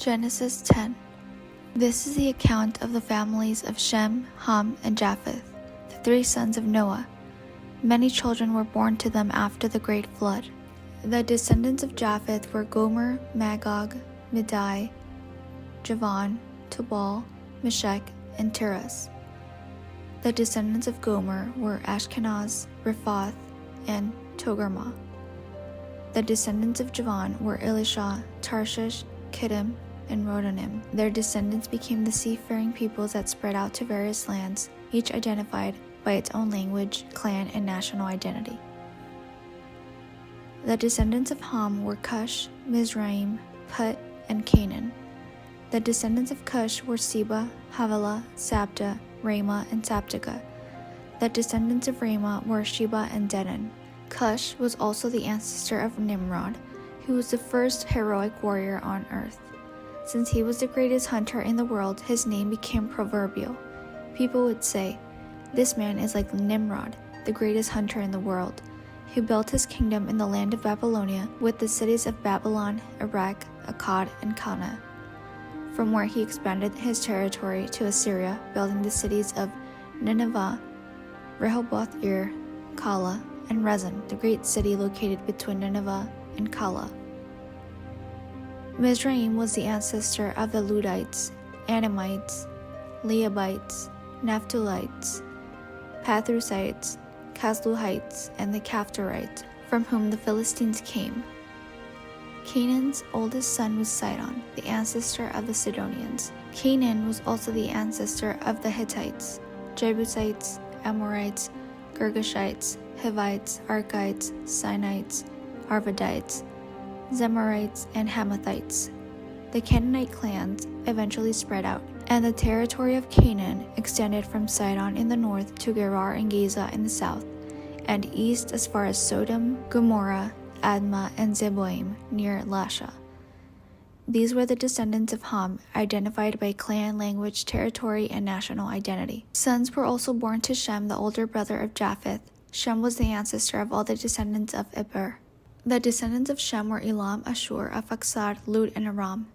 Genesis 10. This is the account of the families of Shem, Ham, and Japheth, the three sons of Noah. Many children were born to them after the great flood. The descendants of Japheth were Gomer, Magog, Madai, Javan, Tubal, Meshech, and Tiras. The descendants of Gomer were Ashkenaz, Riphath, and Togarmah. The descendants of Javan were Elisha, Tarshish, Kittim, and Rodanim. Their descendants became the seafaring peoples that spread out to various lands, each identified by its own language, clan, and national identity. The descendants of Ham were Cush, Mizraim, Put, and Canaan. The descendants of Cush were Seba, Havilah, Sabta, Ramah, and Sabteka. The descendants of Ramah were Sheba and Dedan. Cush was also the ancestor of Nimrod, who was the first heroic warrior on earth. Since he was the greatest hunter in the world, his name became proverbial. People would say, "This man is like Nimrod, the greatest hunter in the world, who built his kingdom in the land of Babylonia with the cities of Babylon, Erech, Akkad, and Calneh, from where he expanded his territory to Assyria, building the cities of Nineveh, Rehoboth-ir, Calah, and Rezin, the great city located between Nineveh and Calah." Mizraim was the ancestor of the Ludites, Anamites, Leabites, Naphtalites, Pathrusites, Casluhites, and the Caphtorites, from whom the Philistines came. Canaan's oldest son was Sidon, the ancestor of the Sidonians. Canaan was also the ancestor of the Hittites, Jebusites, Amorites, Girgashites, Hivites, Arkites, Sinites, Arvadites, Zemarites, and Hamathites. The Canaanite clans eventually spread out, and the territory of Canaan extended from Sidon in the north to Gerar and Gaza in the south, and east as far as Sodom, Gomorrah, Admah, and Zeboim near Lasha. These were the descendants of Ham, identified by clan, language, territory, and national identity. Sons were also born to Shem, the older brother of Japheth. Shem was the ancestor of all the descendants of Eber. The descendants of Shem were Elam, Ashur, Arphaxad, Lud, and Aram.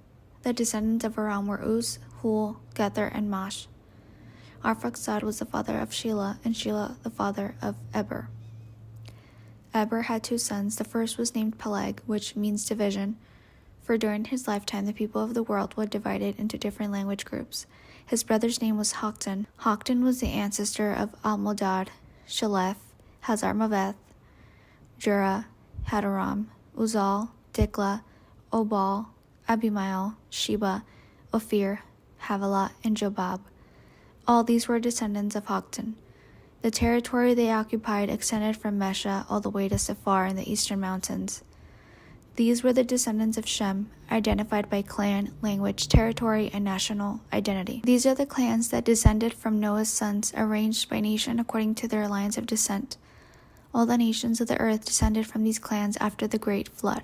The descendants of Aram were Uz, Hul, Gether, and Mash. Arphaxad was the father of Shelah, and Shelah the father of Eber. Eber had two sons. The first was named Peleg, which means division, for during his lifetime the people of the world were divided into different language groups. His brother's name was Joktan. Joktan was the ancestor of Almodad, Shalef, Hazarmaveth, Jurah, Hadaram, Uzal, Diklah, Obal, Abimael, Sheba, Ophir, Havilah, and Jobab. All these were descendants of Joktan. The territory they occupied extended from Mesha all the way to Sephar in the eastern mountains. These were the descendants of Shem, identified by clan, language, territory, and national identity. These are the clans that descended from Noah's sons, arranged by nation according to their lines of descent. All the nations of the earth descended from these clans after the great flood.